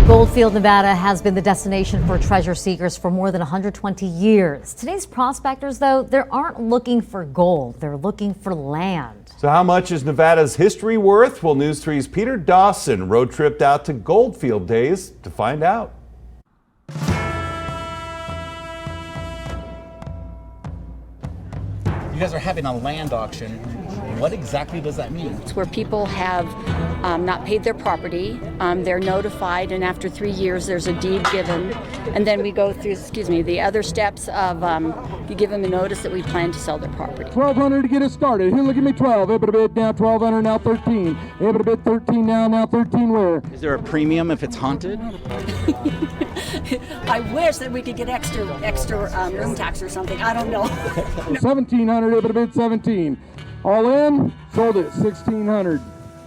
Goldfield, Nevada has been the destination for treasure seekers for more than 120 years. Today's prospectors, though, they aren't looking for gold. They're looking for land. So how much is Nevada's history worth? Well, News 3's Peter Dawson road tripped out to Goldfield days to find out. You guys are having a land auction. What exactly does that mean? It's where people have not paid their property. They're notified, and after 3 years, there's a deed given. And then we go through, the other steps of you give them a notice that we plan to sell their property. 1,200 to get us started. Here, look at me, 12. Able to bid now, 1,200 now, 13. Able to bid 13 now 13 where? Is there a premium if it's haunted? I wish that we could get extra room tax or something. I don't know. 1,700, able to bid 17. All in, sold it, 1,600.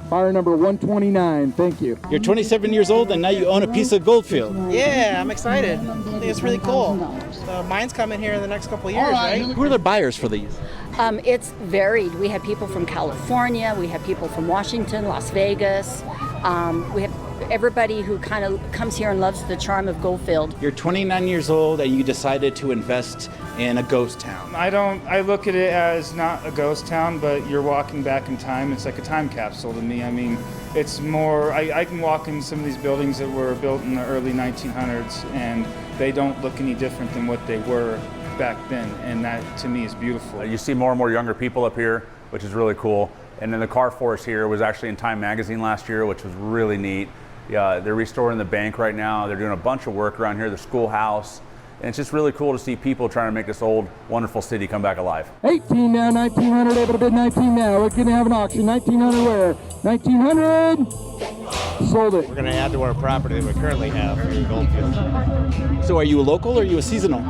Buyer number 129, thank you. You're 27 years old and now you own a piece of Goldfield. Yeah, I'm excited. I think it's really cool. Mine's coming here in the next couple of years, right? Who are the buyers for these? It's varied. We have people from California, we have people from Washington, Las Vegas. We have everybody who kind of comes here and loves the charm of Goldfield. You're 29 years old and you decided to invest in a ghost town. I look at it as not a ghost town, but you're walking back in time. It's like a time capsule to me. I mean, it's more, I can walk in some of these buildings that were built in the early 1900s and they don't look any different than what they were back then. And that to me is beautiful. You see more and more younger people up here, which is really cool. And then the car force here was actually in Time magazine last year, which was really neat. Yeah, they're restoring the bank right now. They're doing a bunch of work around here, the schoolhouse. And it's just really cool to see people trying to make this old, wonderful city come back alive. 18 now, 1,900, able to bid 19 now. We're going to have an auction, 1,900 where? 1,900, sold it. We're going to add to our property that we currently have in Goldfield. So are you a local or are you a seasonal?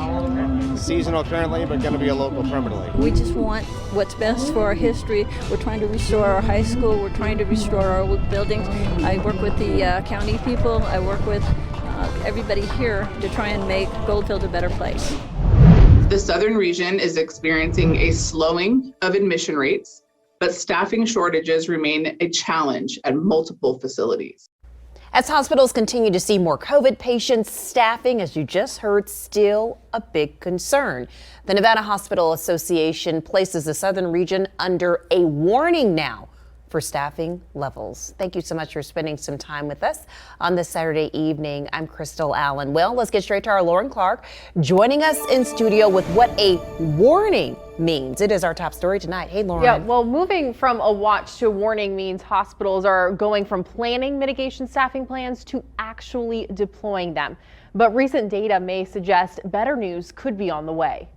Seasonal currently, but going to be a local permanently. We just want what's best for our history. We're trying to restore our high school. We're trying to restore our old buildings. I work with the county people. I work with everybody here to try and make Goldfield a better place. The southern region is experiencing a slowing of admission rates, but staffing shortages remain a challenge at multiple facilities. As hospitals continue to see more COVID patients, staffing, as you just heard, still a big concern. The Nevada Hospital Association places the southern region under a warning now for staffing levels. Thank you so much for spending some time with us on this Saturday evening. I'm Crystal Allen. Well, let's get straight to our Lauren Clark joining us in studio with what a warning means. It is our top story tonight. Hey, Lauren. Yeah, well, moving from a watch to a warning means hospitals are going from planning mitigation staffing plans to actually deploying them. But recent data may suggest better news could be on the way.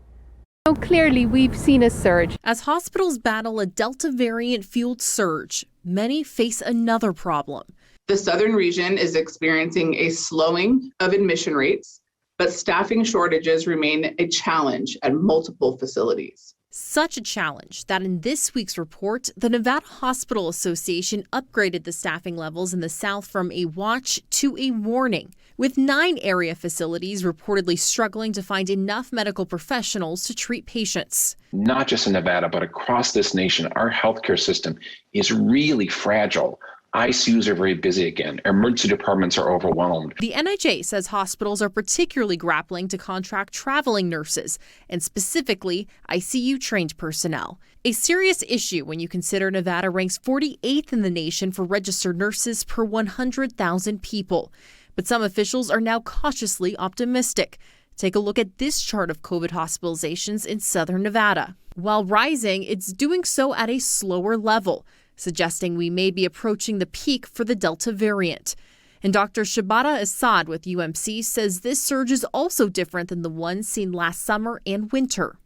So clearly, we've seen a surge. As hospitals battle a Delta variant-fueled surge, many face another problem. The southern region is experiencing a slowing of admission rates, but staffing shortages remain a challenge at multiple facilities. Such a challenge that in this week's report, the Nevada Hospital Association upgraded the staffing levels in the South from a watch to a warning, with 9 area facilities reportedly struggling to find enough medical professionals to treat patients. Not just in Nevada, but across this nation, our healthcare system is really fragile. ICUs are very busy again. Emergency departments are overwhelmed. The NHA says hospitals are particularly grappling to contract traveling nurses, and specifically ICU-trained personnel. A serious issue when you consider Nevada ranks 48th in the nation for registered nurses per 100,000 people. But some officials are now cautiously optimistic. Take a look at this chart of COVID hospitalizations in southern Nevada. While rising, it's doing so at a slower level, suggesting we may be approaching the peak for the Delta variant. And Dr. Shabata Assad with UMC says this surge is also different than the one seen last summer and winter.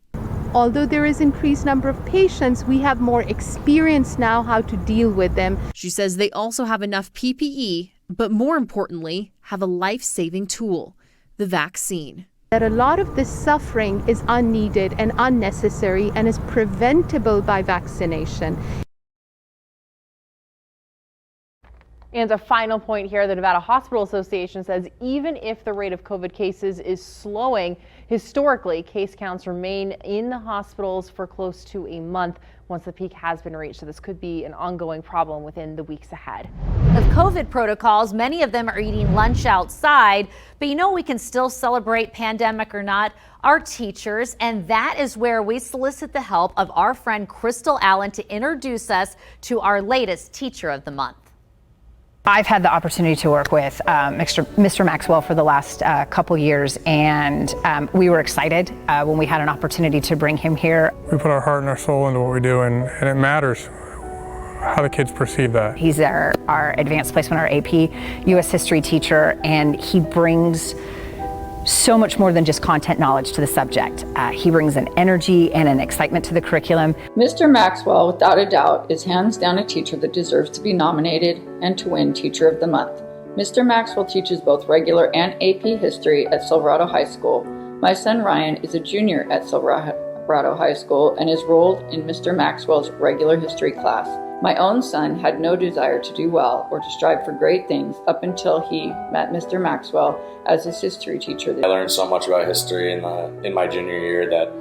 Although there is increased number of patients, we have more experience now how to deal with them. She says they also have enough PPE, but more importantly, have a life-saving tool, the vaccine. That a lot of this suffering is unneeded and unnecessary and is preventable by vaccination. And a final point here, the Nevada Hospital Association says even if the rate of COVID cases is slowing, historically, case counts remain in the hospitals for close to a month once the peak has been reached. So this could be an ongoing problem within the weeks ahead. Of COVID protocols. Many of them are eating lunch outside, but you know, we can still celebrate, pandemic or not, our teachers. And that is where we solicit the help of our friend Crystal Allen to introduce us to our latest Teacher of the Month. I've had the opportunity to work with Mr. Maxwell for the last couple years, and we were excited when we had an opportunity to bring him here. We put our heart and our soul into what we do, and it matters how the kids perceive that. He's our advanced placement, our AP U.S. history teacher, and he brings so much more than just content knowledge to the subject. He brings an energy and an excitement to the curriculum. Mr. Maxwell, without a doubt, is hands down a teacher that deserves to be nominated and to win Teacher of the Month. Mr. Maxwell teaches both regular and AP history at Silverado High School. My son Ryan is a junior at Silverado High School and is enrolled in Mr. Maxwell's regular history class. My own son had no desire to do well or to strive for great things up until he met Mr. Maxwell as his history teacher. I learned so much about history in my junior year that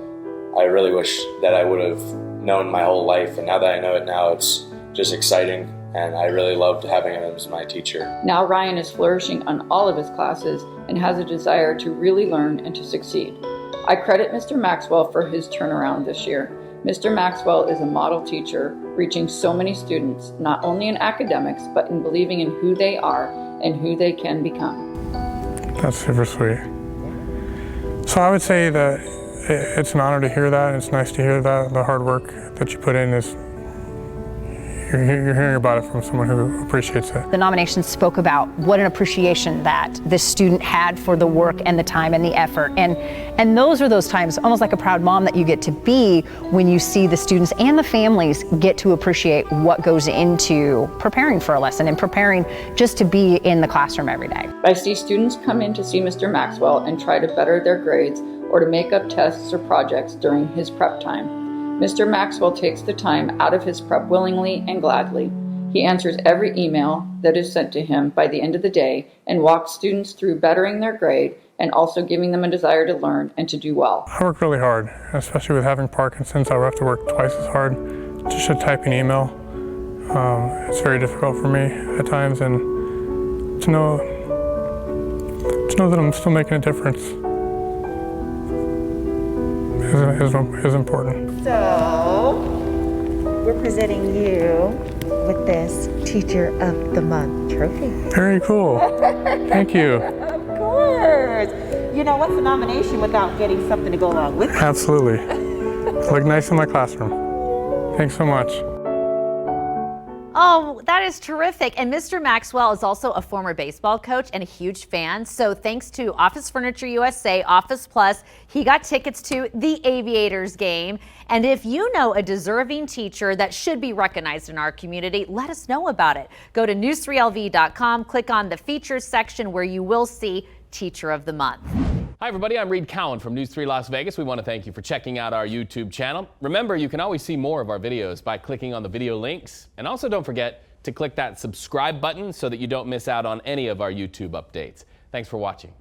I really wish that I would have known my whole life, and now that I know it now, it's just exciting, and I really loved having him as my teacher. Now Ryan is flourishing on all of his classes and has a desire to really learn and to succeed. I credit Mr. Maxwell for his turnaround this year. Mr. Maxwell is a model teacher, reaching so many students, not only in academics, but in believing in who they are and who they can become. That's super sweet. So I would say that it's an honor to hear that, and it's nice to hear that. The hard work that you put in is, you're hearing about it from someone who appreciates it. The nomination spoke about what an appreciation that this student had for the work and the time and the effort. And those are those times, almost like a proud mom that you get to be when you see the students and the families get to appreciate what goes into preparing for a lesson and preparing just to be in the classroom every day. I see students come in to see Mr. Maxwell and try to better their grades or to make up tests or projects during his prep time. Mr. Maxwell takes the time out of his prep willingly and gladly. He answers every email that is sent to him by the end of the day and walks students through bettering their grade and also giving them a desire to learn and to do well. I work really hard, especially with having Parkinson's. I have to work twice as hard just to type an email. It's very difficult for me at times, and to know that I'm still making a difference is important. So, we're presenting you with this Teacher of the Month trophy. Very cool. Thank you. Of course. You know, what's a nomination without getting something to go along with it? Absolutely. Look nice in my classroom. Thanks so much. Oh, that is terrific. And Mr. Maxwell is also a former baseball coach and a huge fan. So thanks to Office Furniture USA, Office Plus, he got tickets to the Aviators game. And if you know a deserving teacher that should be recognized in our community, let us know about it. Go to news3lv.com, click on the features section where you will see Teacher of the Month. Hi everybody, I'm Reed Cowan from News 3 Las Vegas. We want to thank you for checking out our YouTube channel. Remember, you can always see more of our videos by clicking on the video links. And also don't forget to click that subscribe button so that you don't miss out on any of our YouTube updates. Thanks for watching.